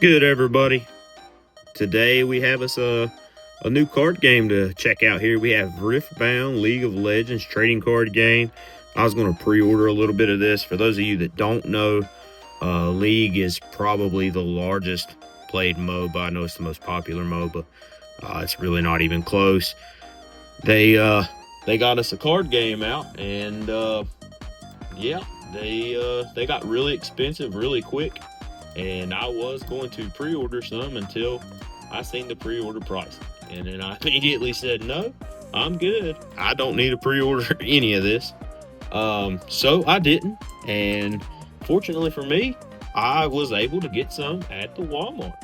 Good, everybody? Today we have us a new card game to check out here. We have Riftbound League of Legends trading card game. I was going to pre-order a little bit of this. For those of you that don't know, League is probably the largest played MOBA. I know it's the most popular MOBA. It's really not even close. They got us a card game out, and yeah, they got really expensive really quick. And I was going to pre-order some until I seen the pre-order price. And then I immediately said, no, I'm good. I don't need to pre-order any of this. So I didn't. And fortunately for me, I was able to get some at the Walmart,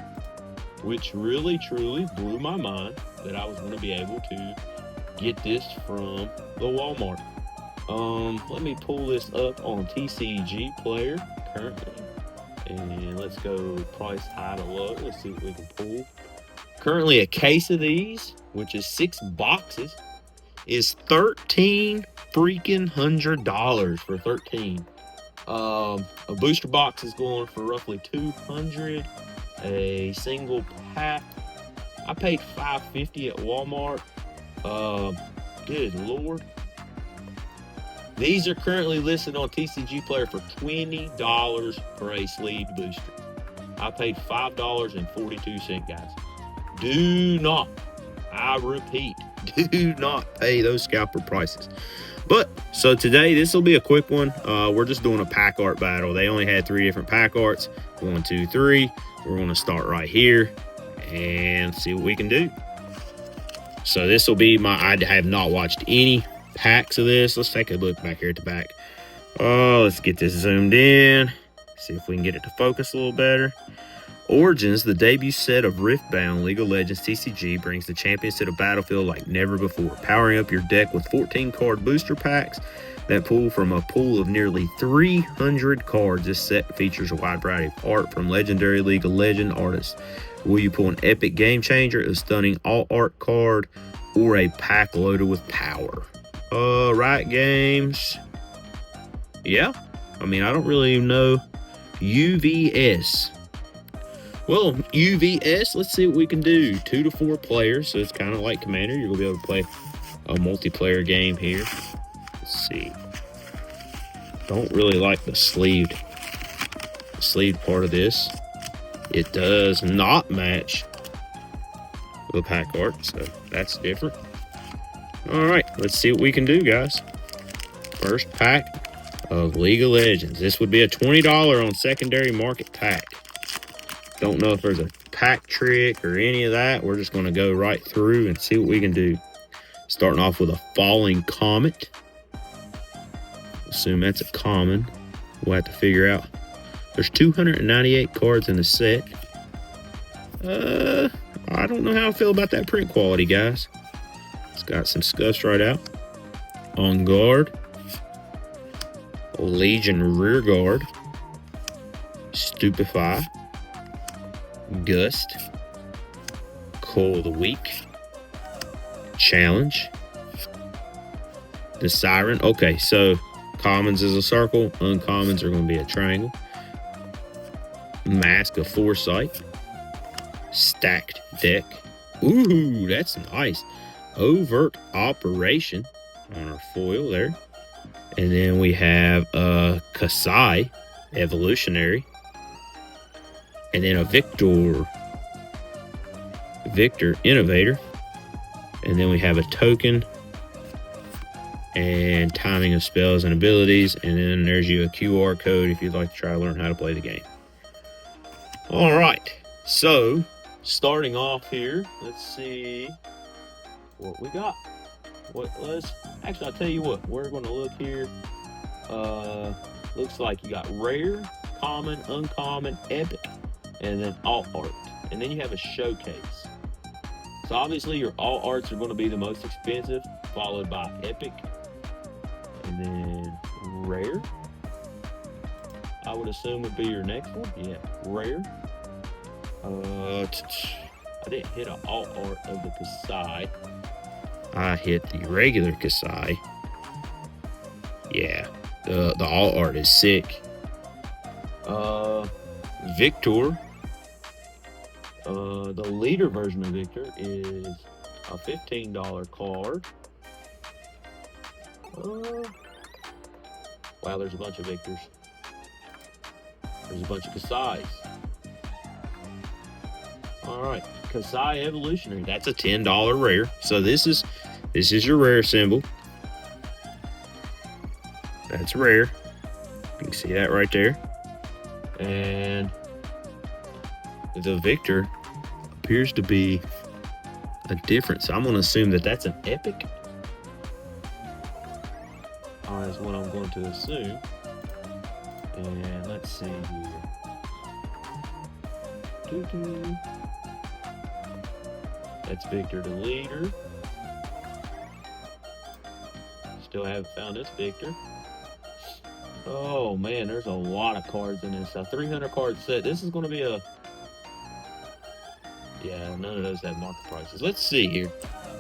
which really, truly blew my mind that I was going to be able to get this from the Walmart. Let me pull this up on TCG player currently. And let's go price high to low. Let's see what we can pull. Currently, a case of these, which is 6 boxes, is $13 freaking $100 for 13. A booster box is going for roughly $200. A single pack, I paid $5.50 at Walmart. Good Lord. These are currently listed on TCG Player for $20 for a sleeved booster. I paid $5.42, guys. Do not, I repeat, do not pay those scalper prices. But, so today, this will be a quick one. We're just doing a pack art battle. They only had 3 different pack arts. 1, 2, 3. We're going to start right here and see what we can do. So this will be I have not watched any packs of this. Let's take a look back here at the back. Let's get this zoomed in, see if we can get it to focus a little better. Origins, the debut set of Riftbound League of Legends TCG, brings the champions to the battlefield like never before, powering up your deck with 14 card booster packs that pull from a pool of nearly 300 cards. This set features a wide variety of art from legendary League of Legends artists. Will you pull an epic game changer, a stunning all art card, or a pack loaded with power? Riot Games. Yeah, I mean, I don't really even know. UVS. Well, UVS, let's see what we can do. 2 to 4 players, so it's kind of like Commander. You're going to be able to play a multiplayer game here. Let's see. Don't really like the sleeved part of this. It does not match the pack art, so that's different. All right, let's see what we can do, guys. First pack of League of Legends. This would be a $20 on secondary market pack. Don't know if there's a pack trick or any of that. We're just going to go right through and see what we can do. Starting off with a Falling Comet. Assume that's a common. We'll have to figure out. There's 298 cards in the set. I don't know how I feel about that print quality, guys. It's got some scuffs right out. On Guard. Legion Rear Guard. Stupefy. Gust. Coil of the Week. Challenge. The Siren. Okay, so commons is a circle. Uncommons are going to be a triangle. Mask of Foresight. Stacked Deck. Ooh, that's nice. Overt Operation on our foil there. And then we have Kasai Evolutionary. And then a Victor Innovator. And then we have a Token and Timing of Spells and Abilities. And then there's you a QR code if you'd like to try to learn how to play the game. All right, so starting off here, let's see what we got. Actually, I'll tell you what, we're going to look here. Looks like you got rare, common, uncommon, epic, and then alt art. And then you have a showcase. So obviously your alt arts are going to be the most expensive, followed by epic, and then rare. I would assume would be your next one. Yeah, rare. I didn't hit an alt art of the Kasai. I hit the regular Kasai. Yeah, the alt art is sick. Victor The leader version of Victor is a $15 card. Wow, there's a bunch of Victors. There's a bunch of Kasai's. All right, Kasai Evolutionary. That's a $10 rare. So this is your rare symbol. That's rare. You can see that right there. And the Victor appears to be a different. So I'm going to assume that that's an epic. Is what I'm going to assume. And let's see here. That's Victor the leader. Still haven't found this Victor. Oh man, there's a lot of cards in this. A 300 card set. This is going to be a... Yeah, none of those have market prices. Let's see here.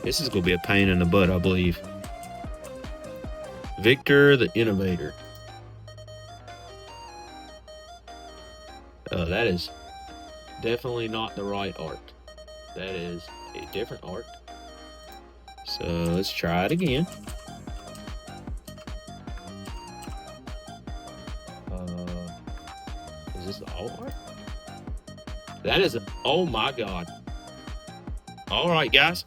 This is going to be a pain in the butt, I believe. Victor the Innovator. That is definitely not the right art. That is a different art. So let's try it again. Is this the old art? That is oh my god. All right, guys.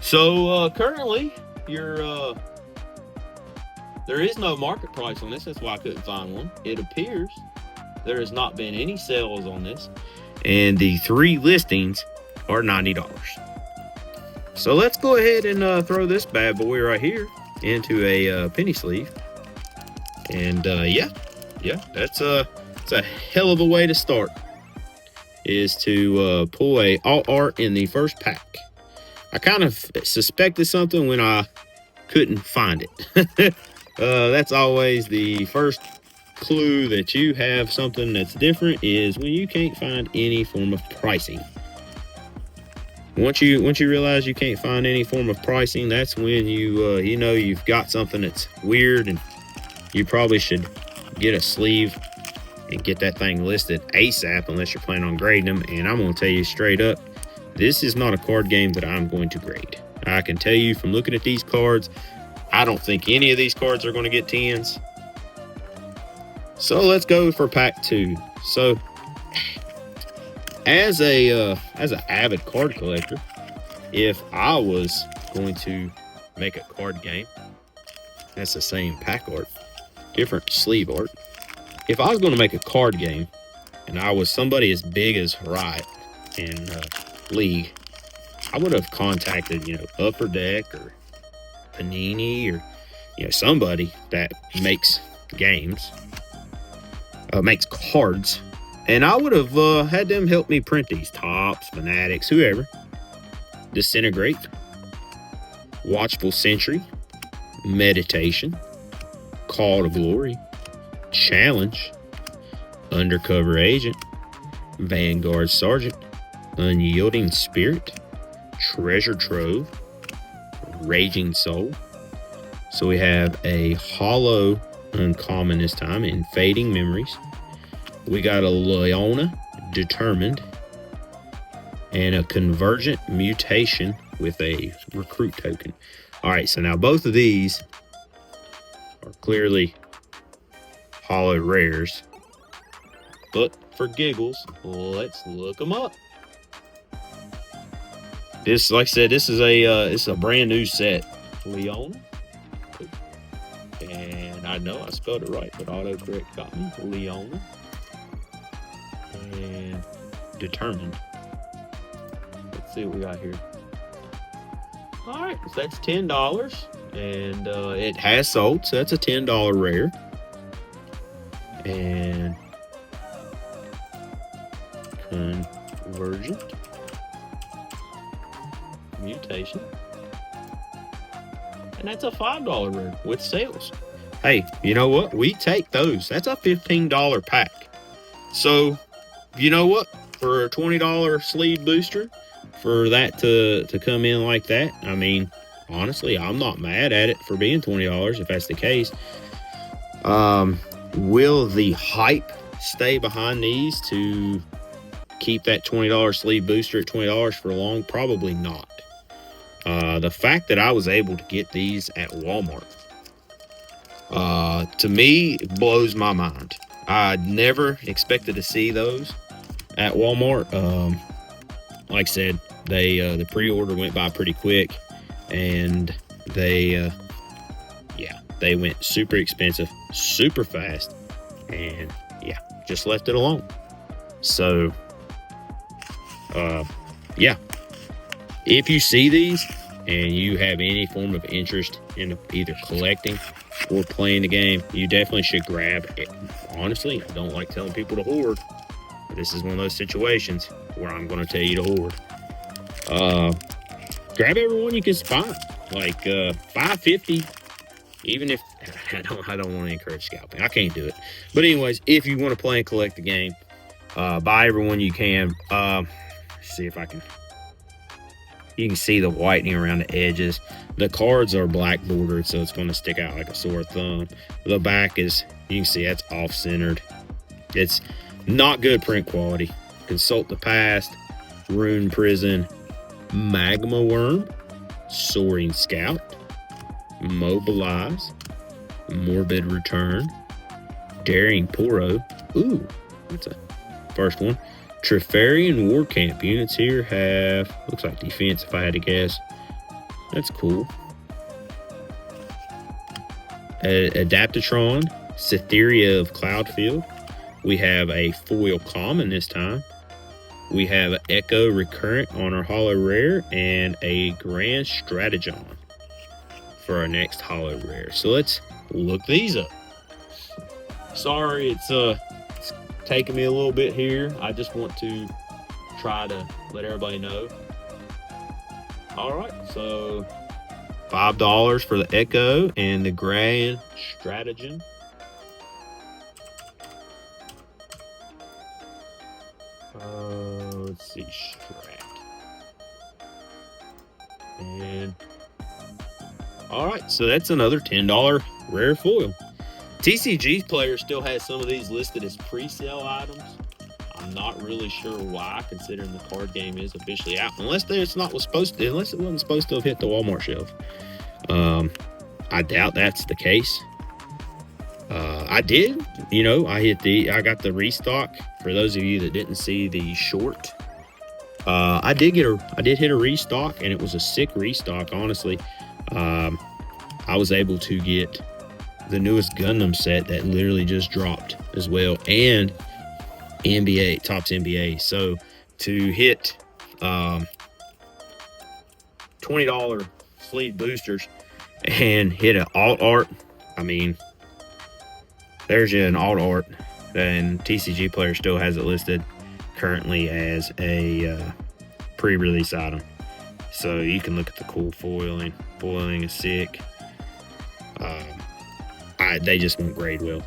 So currently, there is no market price on this. That's why I couldn't find one. It appears there has not been any sales on this, and the 3 listings are $90. So let's go ahead and throw this bad boy right here into a penny sleeve. And yeah, that's a hell of a way to start, is to pull a alt art in the first pack. I kind of suspected something when I couldn't find it. That's always the first clue that you have something that's different, is when you can't find any form of pricing. Once you realize you can't find any form of pricing, that's when you know you've got something that's weird, and you probably should get a sleeve and get that thing listed ASAP, unless you're planning on grading them. And I'm going to tell you straight up, this is not a card game that I'm going to grade. I can tell you from looking at these cards, I don't think any of these cards are going to get 10s. So let's go for pack 2. So as an avid card collector, if I was going to make a card game, that's the same pack art, different sleeve art. If I was going to make a card game, and I was somebody as big as Riot in League, I would have contacted, Upper Deck or Panini, or somebody that makes games, makes cards, and I would have had them help me print these. Topps, Fanatics, whoever. Disintegrate, Watchful Sentry, Meditation, Call to Glory, Challenge, Undercover Agent, Vanguard Sergeant, Unyielding Spirit, Treasure Trove, Raging Soul. So we have a hollow uncommon this time in Fading Memories. We got a Leona, Determined, and a Convergent Mutation with a Recruit token. All right, so now both of these are clearly hollow rares, but for giggles, let's look them up. This, like I said, this is a brand new set. Leona, and I know I spelled it right, but autocorrect got me. Leona and Determined. Let's see what we got here. All right, so that's $10, and it has sold, so that's a $10 rare. And Convergent Mutation, and that's a $5 rare with sales. Hey, you know what? We take those. That's a $15 pack. So, you know what? For a $20 sleeve booster, for that to come in like that, I mean, honestly, I'm not mad at it for being $20 if that's the case. Will the hype stay behind these to keep that $20 sleeve booster at $20 for long? Probably not. The fact that I was able to get these at Walmart, to me, blows my mind. I never expected to see those at Walmart. Like I said, the pre-order went by pretty quick, and they went super expensive, super fast, and yeah, just left it alone. So, yeah, if you see these and you have any form of interest in either collecting or playing the game, you definitely should grab it. Honestly, I don't like telling people to hoard, but this is one of those situations where I'm going to tell you to hoard. Grab everyone you can find, like $5.50. Even if I don't want to encourage scalping, I can't do it. But anyways, if you want to play and collect the game, buy everyone you can. See if I can. You can see the whitening around the edges. The cards are black bordered, so it's going to stick out like a sore thumb. The back is, you can see that's off-centered. It's not good print quality. Consult the Past, Rune Prison, Magma Worm, Soaring Scout, Mobilize, Morbid Return, Daring Poro. Ooh, that's a first one. Treferian War Camp units here have, looks like defense if I had to guess. That's cool. Adaptatron, Cytheria of Cloudfield. We have a foil common this time. We have an Echo Recurrent on our holo rare and a Grand Strategon for our next holo rare. So let's look these up. Sorry, it's taking me a little bit here. I just want to try to let everybody know. All right, so $5 for the Echo and the Grand Strategon. Let's see, Strat. And all right, so that's another $10 rare foil. TCG player still has some of these listed as pre-sale items. I'm not really sure why, considering the card game is officially out, unless it wasn't supposed to have hit the Walmart shelf. I doubt that's the case. I did, I got the restock. For those of you that didn't see the short, I did hit a restock, and it was a sick restock. Honestly, I was able to get the newest Gundam set that literally just dropped as well, and NBA, Topps NBA. So to hit $20 sleeve boosters and hit an alt art, I mean, there's an alt art, and TCG player still has it listed currently as a pre-release item. So you can look at the cool foiling. Foiling is sick. They just won't grade well.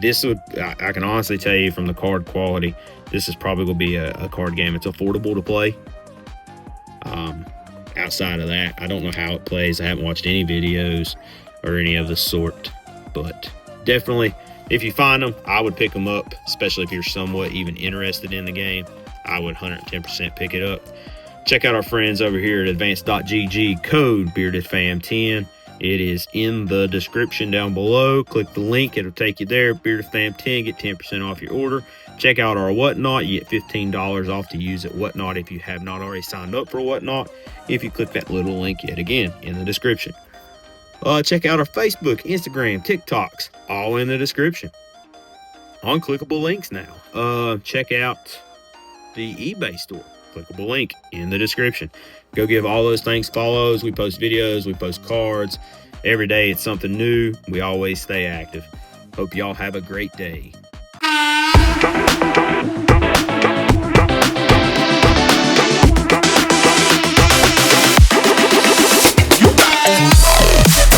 I can honestly tell you from the card quality, this is probably going to be a card game. It's affordable to play. Outside of that, I don't know how it plays. I haven't watched any videos or any of the sort, but definitely, if you find them, I would pick them up, especially if you're somewhat even interested in the game. I would 110% pick it up. Check out our friends over here at advanced.gg, code BeardedFam10. It is in the description down below. Click the link, it'll take you there. BeardedFam10, get 10% off your order. Check out our Whatnot, you get $15 off to use at Whatnot if you have not already signed up for Whatnot. If you click that little link yet again in the description. Check out our Facebook, Instagram, TikToks, all in the description. Unclickable links now. Check out the eBay store. Clickable link in the description. Go give all those things follows. We post videos, we post cards. Every day it's something new. We always stay active. Hope y'all have a great day.